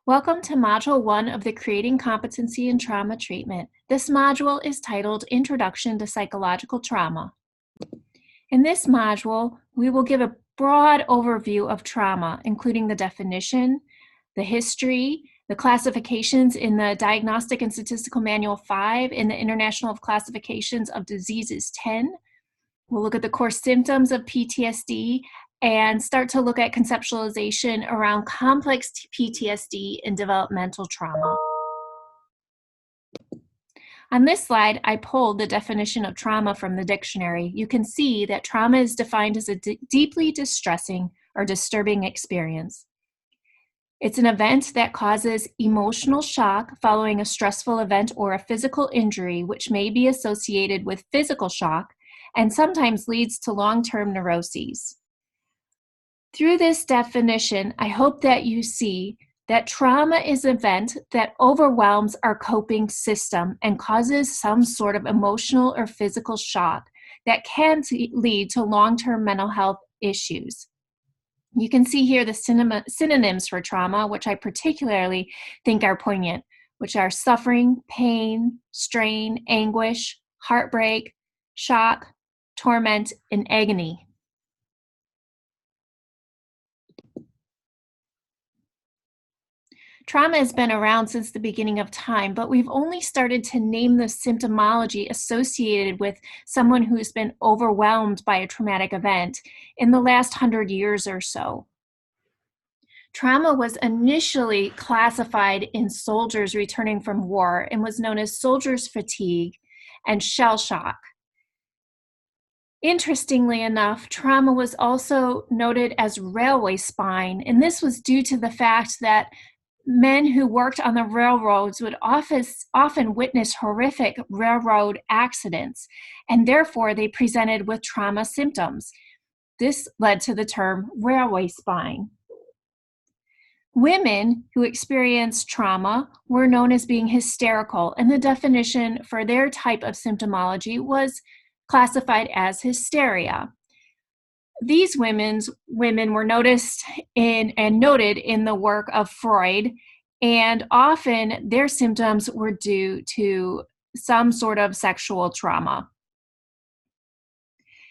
Welcome to Module 1 of the Creating Competency in Trauma Treatment. This module is titled Introduction to Psychological Trauma. In this module, we will give a broad overview of trauma, including the definition, the history, the classifications in the Diagnostic and Statistical Manual 5 in the International Classifications of Diseases 10. We'll look at the core symptoms of PTSD and start to look at conceptualization around complex PTSD and developmental trauma. On this slide, I pulled the definition of trauma from the dictionary. You can see that trauma is defined as a deeply distressing or disturbing experience. It's an event that causes emotional shock following a stressful event or a physical injury, which may be associated with physical shock and sometimes leads to long-term neuroses. Through this definition, I hope that you see that trauma is an event that overwhelms our coping system and causes some sort of emotional or physical shock that can lead to long-term mental health issues. You can see here the synonyms for trauma, which I particularly think are poignant, which are suffering, pain, strain, anguish, heartbreak, shock, torment, and agony. Trauma has been around since the beginning of time, but we've only started to name the symptomology associated with someone who's been overwhelmed by a traumatic event in the last 100 years or so. Trauma was initially classified in soldiers returning from war and was known as soldier's fatigue and shell shock. Interestingly enough, trauma was also noted as railway spine, and this was due to the fact that men who worked on the railroads would often witness horrific railroad accidents, and therefore they presented with trauma symptoms. This led to the term railway spine. Women who experienced trauma were known as being hysterical, and the definition for their type of symptomology was classified as hysteria. These women were noticed in and noted in the work of Freud, and often their symptoms were due to some sort of sexual trauma.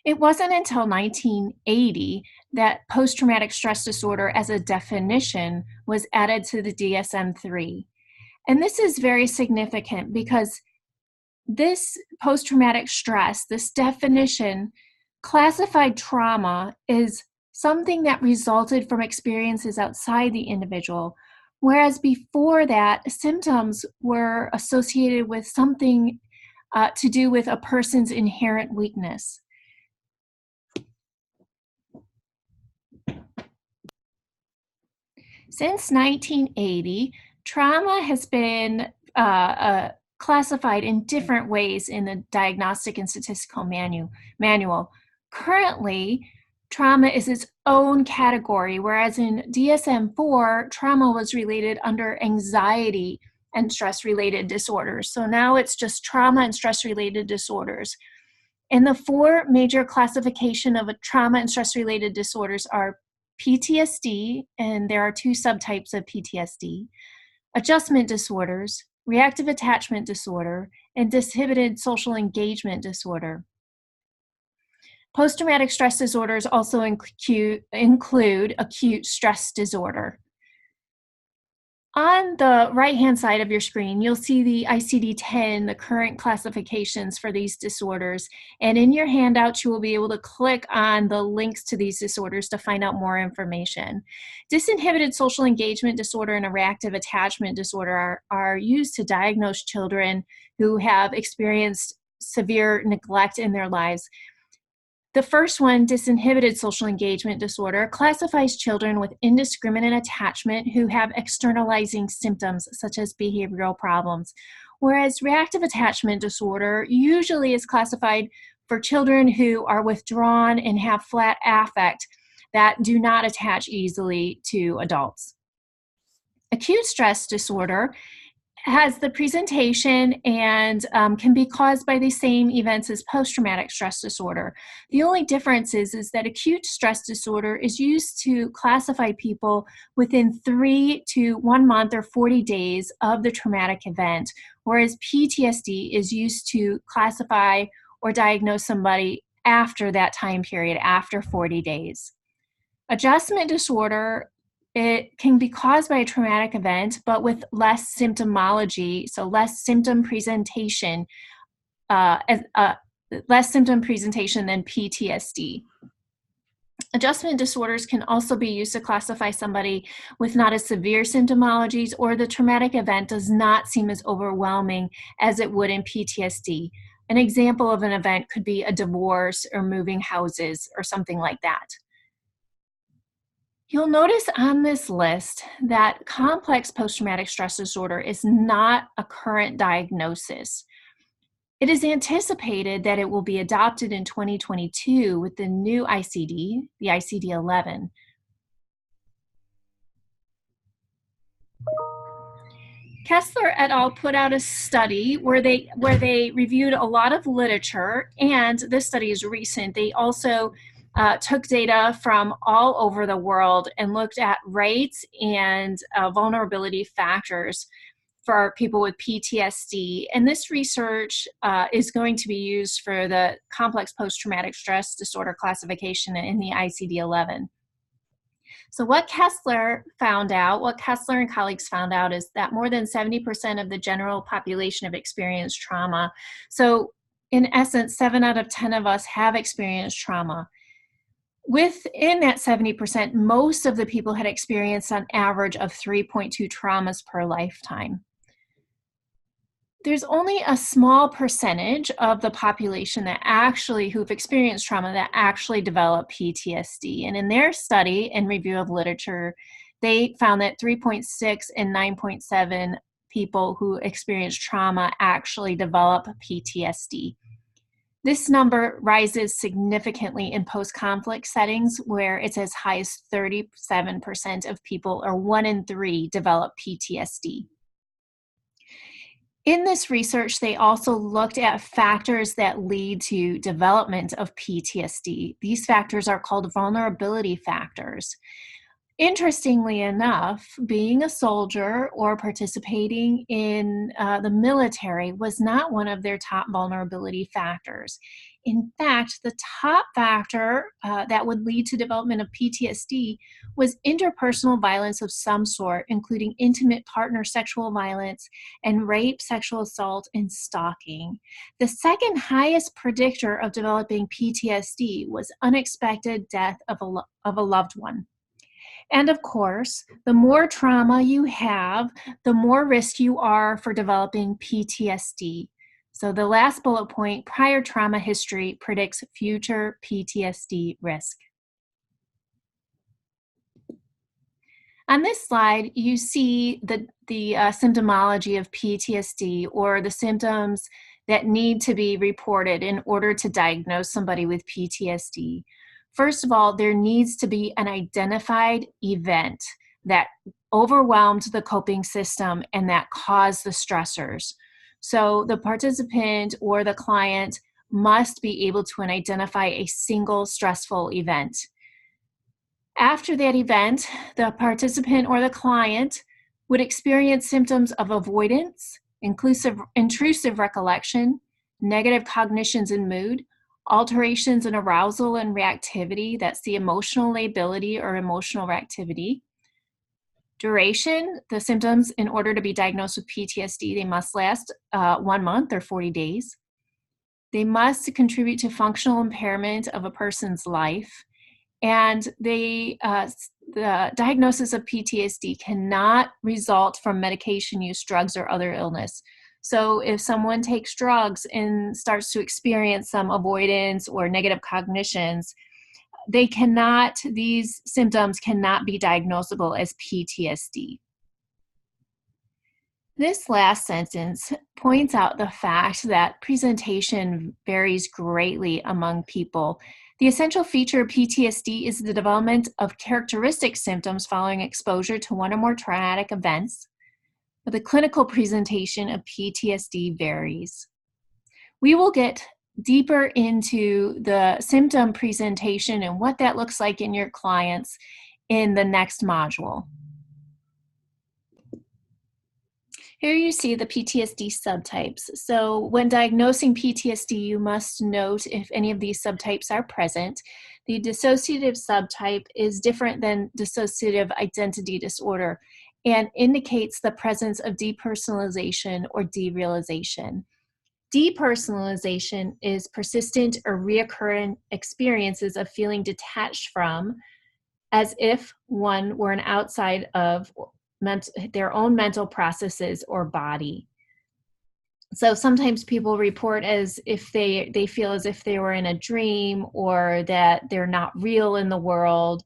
It wasn't until 1980 that post-traumatic stress disorder as a definition was added to the DSM-3. And this is very significant because this post-traumatic stress, this definition, classified trauma is something that resulted from experiences outside the individual, whereas before that, symptoms were associated with something to do with a person's inherent weakness. Since 1980, trauma has been classified in different ways in the Diagnostic and Statistical Manual. Currently, trauma is its own category, whereas in DSM-4, trauma was related under anxiety and stress-related disorders. So now it's just trauma and stress-related disorders. And the four major classification of trauma and stress-related disorders are PTSD, and there are two subtypes of PTSD, adjustment disorders, reactive attachment disorder, and disinhibited social engagement disorder. Post-traumatic stress disorders also include acute stress disorder. On the right-hand side of your screen, you'll see the ICD-10, the current classifications for these disorders. And in your handout, you will be able to click on the links to these disorders to find out more information. Disinhibited social engagement disorder and a reactive attachment disorder are used to diagnose children who have experienced severe neglect in their lives. The first one, disinhibited social engagement disorder, classifies children with indiscriminate attachment who have externalizing symptoms such as behavioral problems, whereas reactive attachment disorder usually is classified for children who are withdrawn and have flat affect that do not attach easily to adults. Acute stress disorder has the presentation and can be caused by the same events as post-traumatic stress disorder. The only difference is that acute stress disorder is used to classify people within 3 to 1 month or 40 days of the traumatic event, whereas PTSD is used to classify or diagnose somebody after that time period, after 40 days. Adjustment disorder, it can be caused by a traumatic event, but with less symptomology, so less symptom presentation, less symptom presentation than PTSD. Adjustment disorders can also be used to classify somebody with not as severe symptomologies, or the traumatic event does not seem as overwhelming as it would in PTSD. An example of an event could be a divorce or moving houses or something like that. You'll notice on this list that complex post-traumatic stress disorder is not a current diagnosis. It is anticipated that it will be adopted in 2022 with the new ICD, the ICD-11. Kessler et al. Put out a study where they reviewed a lot of literature, and this study is recent. They also took data from all over the world and looked at rates and vulnerability factors for people with PTSD. And this research is going to be used for the complex post-traumatic stress disorder classification in the ICD-11. So what Kessler and colleagues found out is that more than 70% of the general population have experienced trauma. So in essence, 7 out of 10 of us have experienced trauma. Within that 70%, most of the people had experienced an average of 3.2 traumas per lifetime. There's only a small percentage of the population who've experienced trauma that actually develop PTSD. And in their study and review of literature, they found that 3.6 and 9.7 people who experience trauma actually develop PTSD. This number rises significantly in post-conflict settings, where it's as high as 37% of people, or 1 in 3, develop PTSD. In this research, they also looked at factors that lead to development of PTSD. These factors are called vulnerability factors. Interestingly enough, being a soldier or participating in the military was not one of their top vulnerability factors. In fact, the top factor that would lead to development of PTSD was interpersonal violence of some sort, including intimate partner sexual violence and rape, sexual assault, and stalking. The second highest predictor of developing PTSD was unexpected death of a loved one. And of course, the more trauma you have, the more risk you are for developing PTSD. So the last bullet point, prior trauma history predicts future PTSD risk. On this slide, you see the symptomology of PTSD, or the symptoms that need to be reported in order to diagnose somebody with PTSD. First of all, there needs to be an identified event that overwhelmed the coping system and that caused the stressors. So the participant or the client must be able to identify a single stressful event. After that event, the participant or the client would experience symptoms of avoidance, intrusive recollection, negative cognitions and mood, alterations in arousal and reactivity, that's the emotional lability or emotional reactivity. Duration, the symptoms, in order to be diagnosed with PTSD, they must last 1 month or 40 days. They must contribute to functional impairment of a person's life. And the diagnosis of PTSD cannot result from medication use, drugs, or other illness. So if someone takes drugs and starts to experience some avoidance or negative cognitions, these symptoms cannot be diagnosable as PTSD. This last sentence points out the fact that presentation varies greatly among people. The essential feature of PTSD is the development of characteristic symptoms following exposure to one or more traumatic events. But the clinical presentation of PTSD varies. We will get deeper into the symptom presentation and what that looks like in your clients in the next module. Here you see the PTSD subtypes. So when diagnosing PTSD, you must note if any of these subtypes are present. The dissociative subtype is different than dissociative identity disorder and indicates the presence of depersonalization or derealization. Depersonalization is persistent or reoccurring experiences of feeling detached from, as if one were an outside of their own mental processes or body. So sometimes people report as if they feel as if they were in a dream, or that they're not real in the world,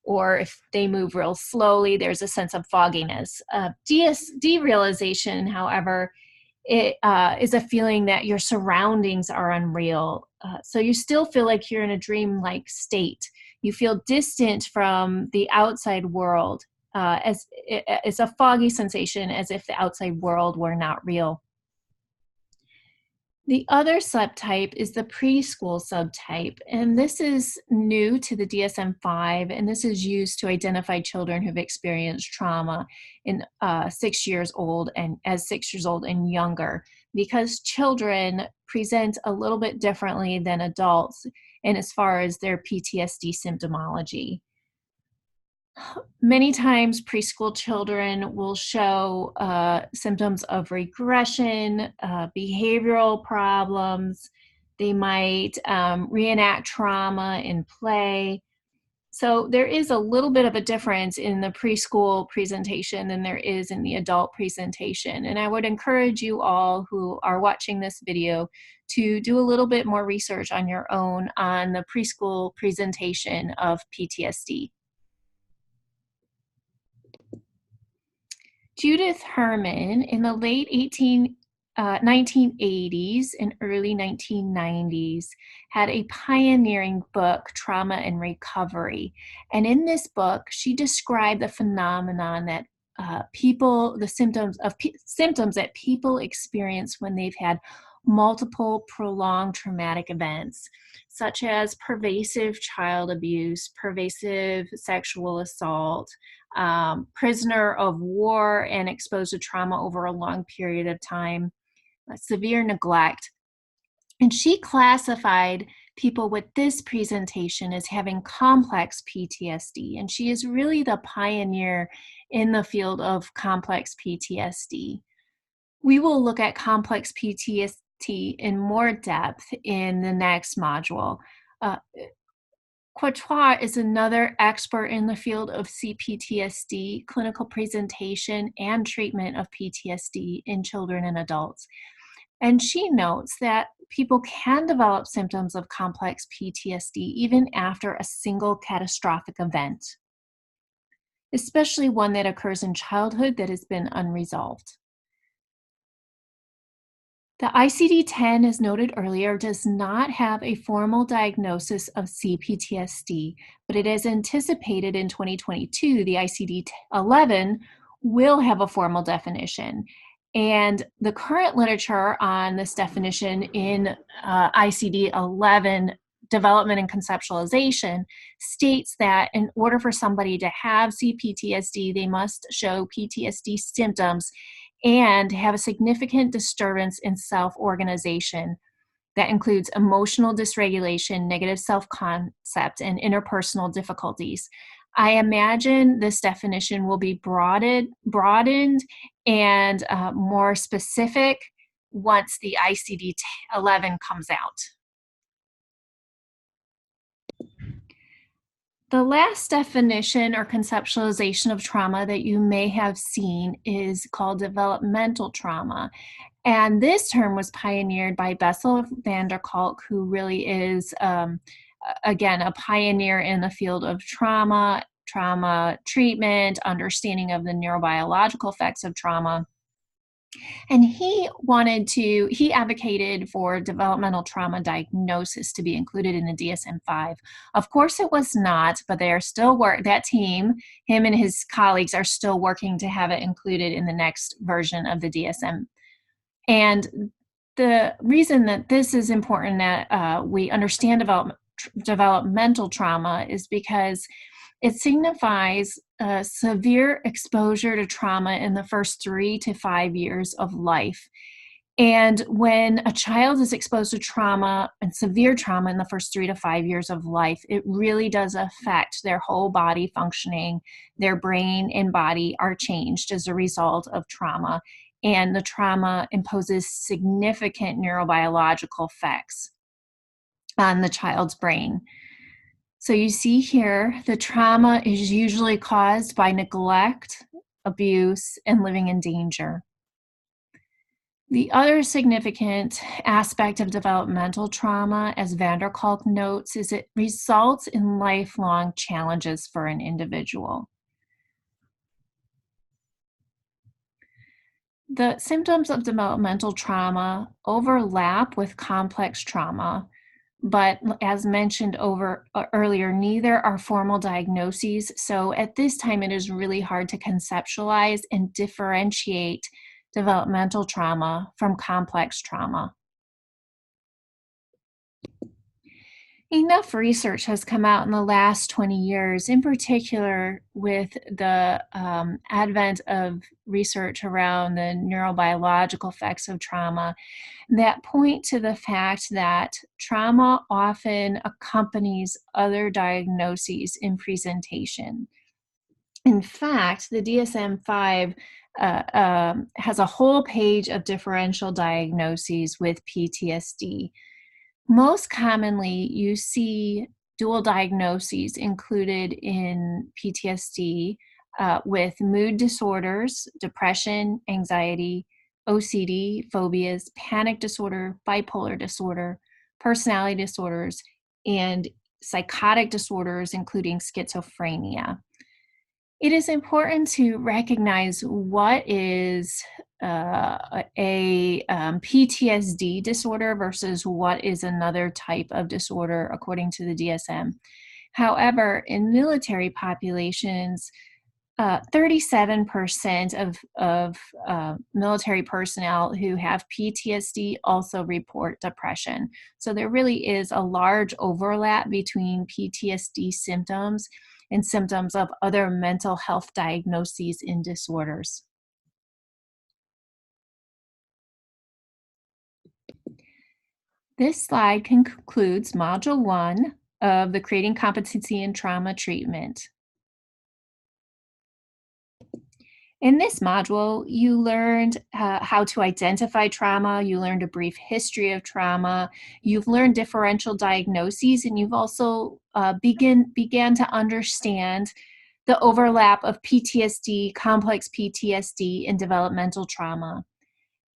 or if they move real slowly, there's a sense of fogginess. Derealization, however, it is a feeling that your surroundings are unreal. So you still feel like you're in a dream-like state. You feel distant from the outside world. It's a foggy sensation, as if the outside world were not real. The other subtype is the preschool subtype, and this is new to the DSM-5, and this is used to identify children who've experienced trauma in 6 years old and as 6 years old and younger, because children present a little bit differently than adults and as far as their PTSD symptomology. Many times preschool children will show symptoms of regression, behavioral problems. They might reenact trauma in play. So there is a little bit of a difference in the preschool presentation than there is in the adult presentation. And I would encourage you all who are watching this video to do a little bit more research on your own on the preschool presentation of PTSD. Judith Herman, in the late 1980s and early 1990s, had a pioneering book, Trauma and Recovery. And in this book, she described the phenomenon that symptoms that people experience when they've had multiple prolonged traumatic events, such as pervasive child abuse, pervasive sexual assault, prisoner of war and exposed to trauma over a long period of time, severe neglect. And she classified people with this presentation as having complex PTSD. And she is really the pioneer in the field of complex PTSD. We will look at complex PTSD in more depth in the next module. Quattroir is another expert in the field of CPTSD, clinical presentation, and treatment of PTSD in children and adults. And she notes that people can develop symptoms of complex PTSD even after a single catastrophic event, especially one that occurs in childhood that has been unresolved. The ICD-10, as noted earlier, does not have a formal diagnosis of CPTSD, but it is anticipated in 2022 the ICD-11 will have a formal definition. And the current literature on this definition in ICD-11 development and conceptualization states that in order for somebody to have CPTSD, they must show PTSD symptoms and have a significant disturbance in self-organization that includes emotional dysregulation, negative self-concept, and interpersonal difficulties. I imagine this definition will be broadened and more specific once the ICD-11 comes out. The last definition or conceptualization of trauma that you may have seen is called developmental trauma. And this term was pioneered by Bessel van der Kolk, who really is, again, a pioneer in the field of trauma treatment, understanding of the neurobiological effects of trauma. And he advocated for developmental trauma diagnosis to be included in the DSM-5. Of course, it was not, but they are still that team, him and his colleagues are still working to have it included in the next version of the DSM. And the reason that this is important that we understand developmental trauma is because it signifies severe exposure to trauma in the first 3 to 5 years of life. And when a child is exposed to trauma and severe trauma in the first 3 to 5 years of life, it really does affect their whole body functioning. Their brain and body are changed as a result of trauma. And the trauma imposes significant neurobiological effects on the child's brain. So you see here, the trauma is usually caused by neglect, abuse, and living in danger. The other significant aspect of developmental trauma, as van der Kolk notes, is it results in lifelong challenges for an individual. The symptoms of developmental trauma overlap with complex trauma, but as mentioned earlier, neither are formal diagnoses. So at this time, it is really hard to conceptualize and differentiate developmental trauma from complex trauma. Enough research has come out in the last 20 years, in particular with the advent of research around the neurobiological effects of trauma, that point to the fact that trauma often accompanies other diagnoses in presentation. In fact, the DSM-5 has a whole page of differential diagnoses with PTSD. Most commonly, you see dual diagnoses included in PTSD with mood disorders, depression, anxiety, OCD, phobias, panic disorder, bipolar disorder, personality disorders, and psychotic disorders, including schizophrenia. It is important to recognize what is a PTSD disorder versus what is another type of disorder according to the DSM. However, in military populations, 37% of military personnel who have PTSD also report depression. So there really is a large overlap between PTSD symptoms and symptoms of other mental health diagnoses and disorders. This slide concludes Module 1 of the Creating Competency in Trauma Treatment. In this module, you learned how to identify trauma, you learned a brief history of trauma, you've learned differential diagnoses, and you've also began to understand the overlap of PTSD, complex PTSD, and developmental trauma.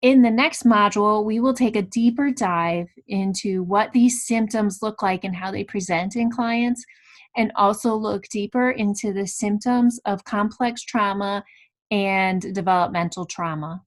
In the next module, we will take a deeper dive into what these symptoms look like and how they present in clients, and also look deeper into the symptoms of complex trauma and developmental trauma.